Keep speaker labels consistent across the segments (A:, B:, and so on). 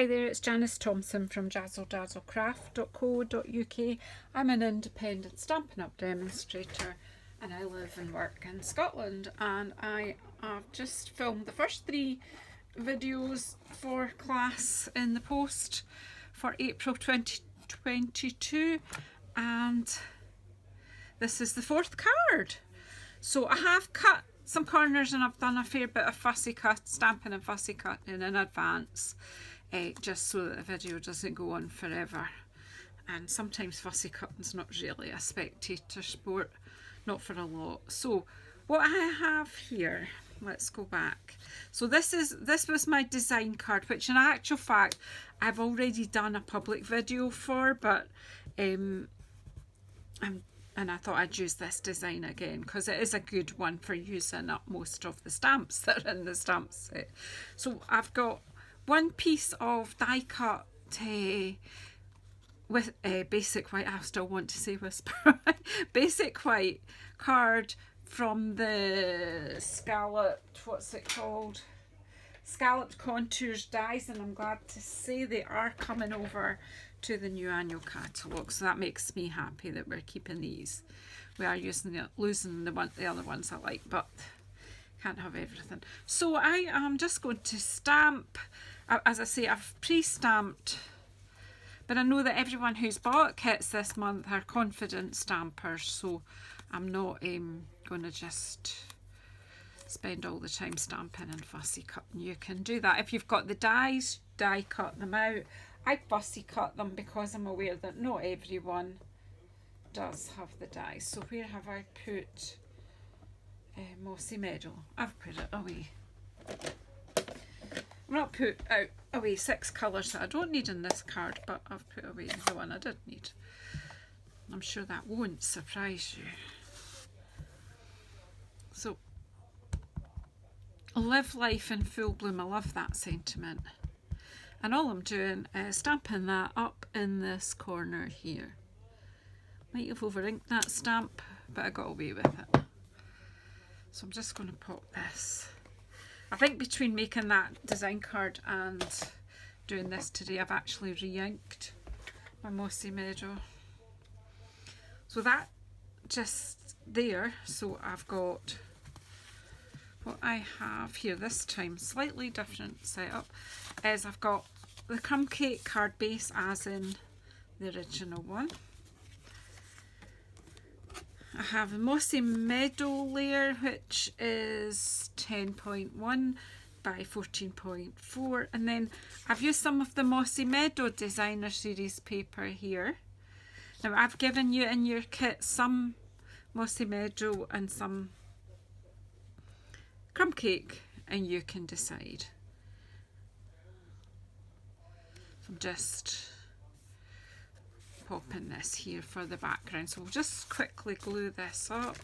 A: Hi there, it's Janice Thompson from JazzleDazzleCraft.co.uk. I'm an independent Stampin' Up! Demonstrator and I live and work in Scotland, and I have just filmed the first 3 videos for class in the post for April 2022, and this is the 4th card. So I have cut some corners and I've done a fair bit of fussy cut, stamping and fussy cutting in advance. Just so that the video doesn't go on forever, and sometimes fussy cutting's not really a spectator sport, not for a lot. So what I have here, let's go back. So this was my design card, which in actual fact I've already done a public video for, but and I thought I'd use this design again because it is a good one for using up most of the stamps that are in the stamp set. So I've got one piece of die cut with basic white, I still want to say whisper, basic white card from the scalloped, what's it called? Scalloped Contours dies, and I'm glad to say they are coming over to the new annual catalogue, so that makes me happy that we're keeping these. We are losing the other ones I like, but can't have everything. So I am just going to stamp. As I say, I've pre-stamped, but I know that everyone who's bought kits this month are confident stampers, so I'm not going to just spend all the time stamping and fussy cutting. You can do that if you've got the dies, die cut them out. I fussy cut them because I'm aware that not everyone does have the dies. So where have I put Mossy Meadow? I've put it away. I've not put away 6 colours that I don't need in this card, but I've put away the one I did need. I'm sure that won't surprise you. So, live life in full bloom. I love that sentiment. And all I'm doing is stamping that up in this corner here. Might have over inked that stamp, but I got away with it. So I'm just going to pop this. I think between making that design card and doing this today, I've actually re-inked my Mossy Meadow. So that just there. So I've got what I have here this time, slightly different setup, is I've got the crumb cake card base as in the original one. I have a Mossy Meadow layer, which is 10.1 by 14.4, and then I've used some of the Mossy Meadow Designer Series paper here. Now I've given you in your kit some Mossy Meadow and some crumb cake, and you can decide. So I'm just popping this here for the background, so we'll just quickly glue this up.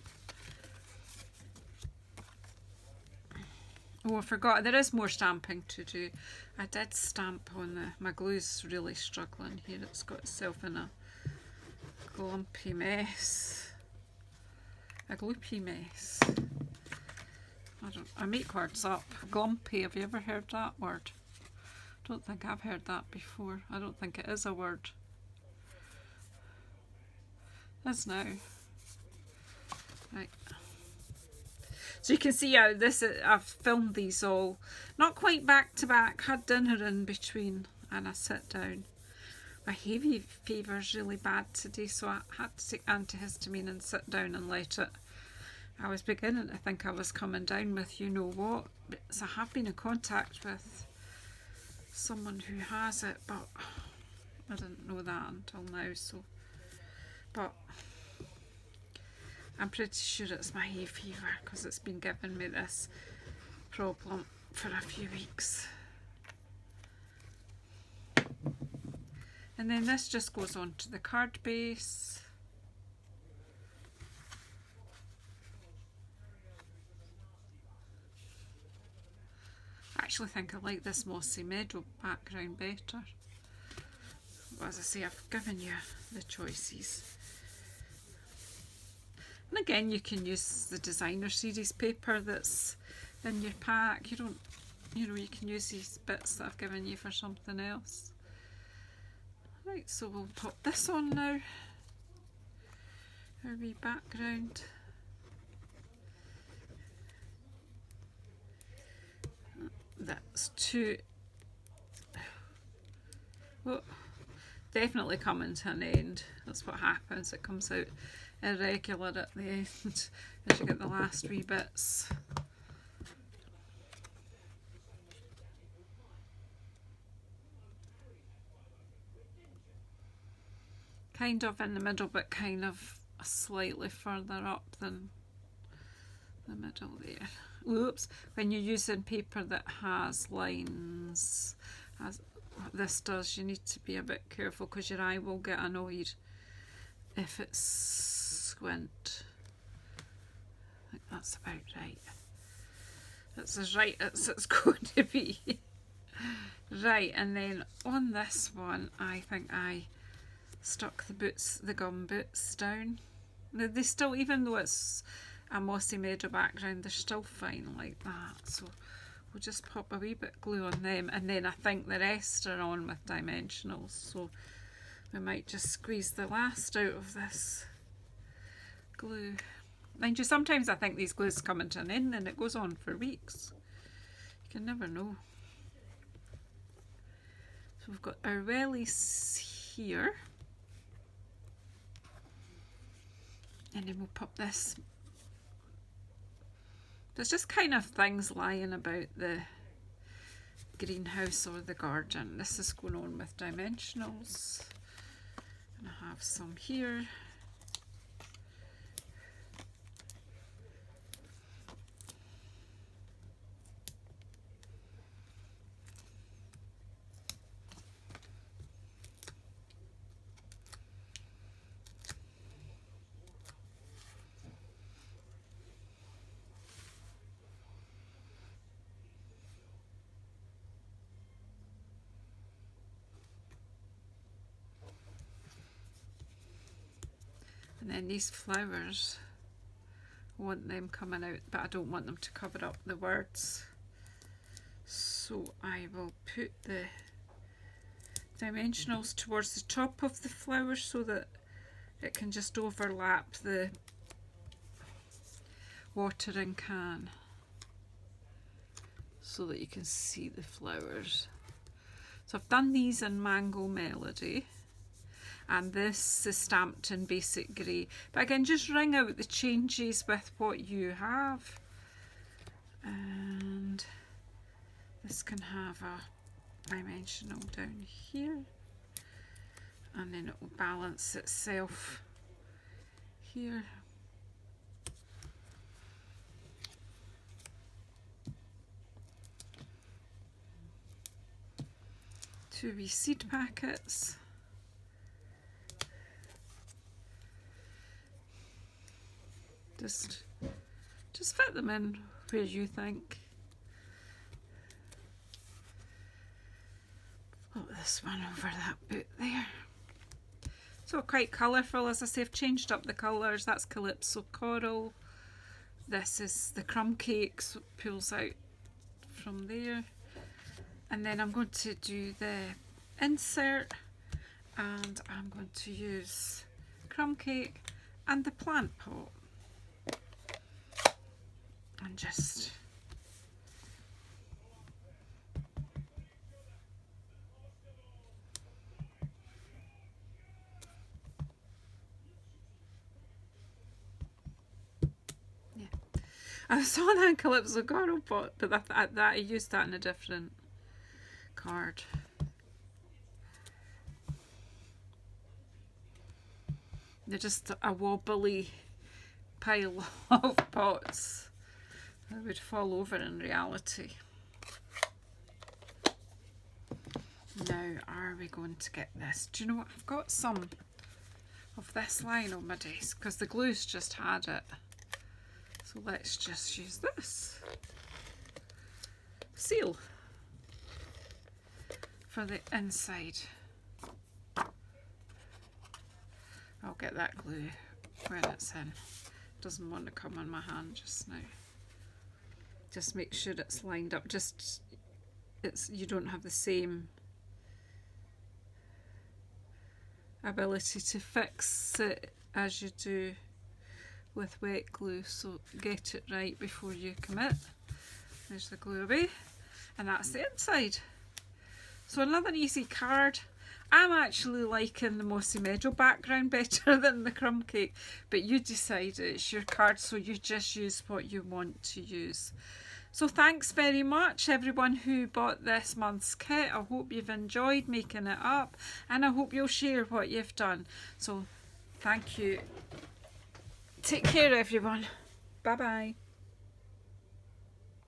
A: Oh, I forgot, there is more stamping to do. I did stamp on my glue's really struggling here. It's got itself in a glumpy mess. A gloopy mess. I make words up. Glumpy, have you ever heard that word? I don't think I've heard that before. I don't think it is a word. As now. Right. So you can see how I've filmed these all, not quite back to back, had dinner in between and I sit down. My hay fever's really bad today, so I had to take antihistamine and sit down and let it. I was beginning to think I was coming down with you know what, so I have been in contact with someone who has it, but I didn't know that until now, so. But I'm pretty sure it's my hay fever because it's been giving me this problem for a few weeks. And then this just goes on to the card base. I actually think I like this Mossy Meadow background better. But as I say, I've given you the choices. And again, you can use the Designer Series paper that's in your pack. You don't you know, you can use these bits that I've given you for something else. Right, so we'll pop this on now, our wee background. That's too, well, definitely coming to an end. That's what happens, it comes out irregular at the end as you get the last wee bits. Kind of in the middle, but kind of slightly further up than the middle there. Oops, when you're using paper that has lines, as this does, you need to be a bit careful because your eye will get annoyed if it's squint. I think that's about right. That's as right as it's going to be. Right, and then on this one, I think I stuck the gum boots down. They still, even though it's a mossy meadow background, they're still fine like that. So we'll just pop a wee bit glue on them, and then I think the rest are on with dimensionals. So we might just squeeze the last out of this glue. Mind you, sometimes I think these glues coming to an end and it goes on for weeks. You can never know. So we've got our wellies here. And then we'll pop this. There's just kind of things lying about the greenhouse or the garden. This is going on with dimensionals. And I have some here. And then these flowers, I want them coming out, but I don't want them to cover up the words. So I will put the dimensionals towards the top of the flowers so that it can just overlap the watering can, so that you can see the flowers. So I've done these in Mango Melody. And this is stamped in Basic Grey. But again, just ring out the changes with what you have. And this can have a dimensional down here. And then it will balance itself here. Two wee seed packets. Just fit them in where you think. Put this one over that boot there. So quite colourful, as I say. I've changed up the colours. That's Calypso Coral. This is the crumb cake, so it pulls out from there. And then I'm going to do the insert, and I'm going to use crumb cake and the plant pot. And just yeah, I saw that in Calypso Coral pot, but that I used that in a different card. They're just a wobbly pile of pots. I would fall over in reality. Now, are we going to get this? Do you know what? I've got some of this line on my desk because the glue's just had it. So let's just use this. Seal for the inside. I'll get that glue when it's in. Doesn't want to come on my hand just now. Just make sure it's lined up. Just you don't have the same ability to fix it as you do with wet glue, so get it right before you commit. There's the glue away, and that's the inside. So another easy card. I'm actually liking the Mossy Meadow background better than the crumb cake, but you decide, it's your card, so you just use what you want to use. So thanks very much everyone who bought this month's kit. I hope you've enjoyed making it up, and I hope you'll share what you've done. So thank you. Take care everyone. Bye bye.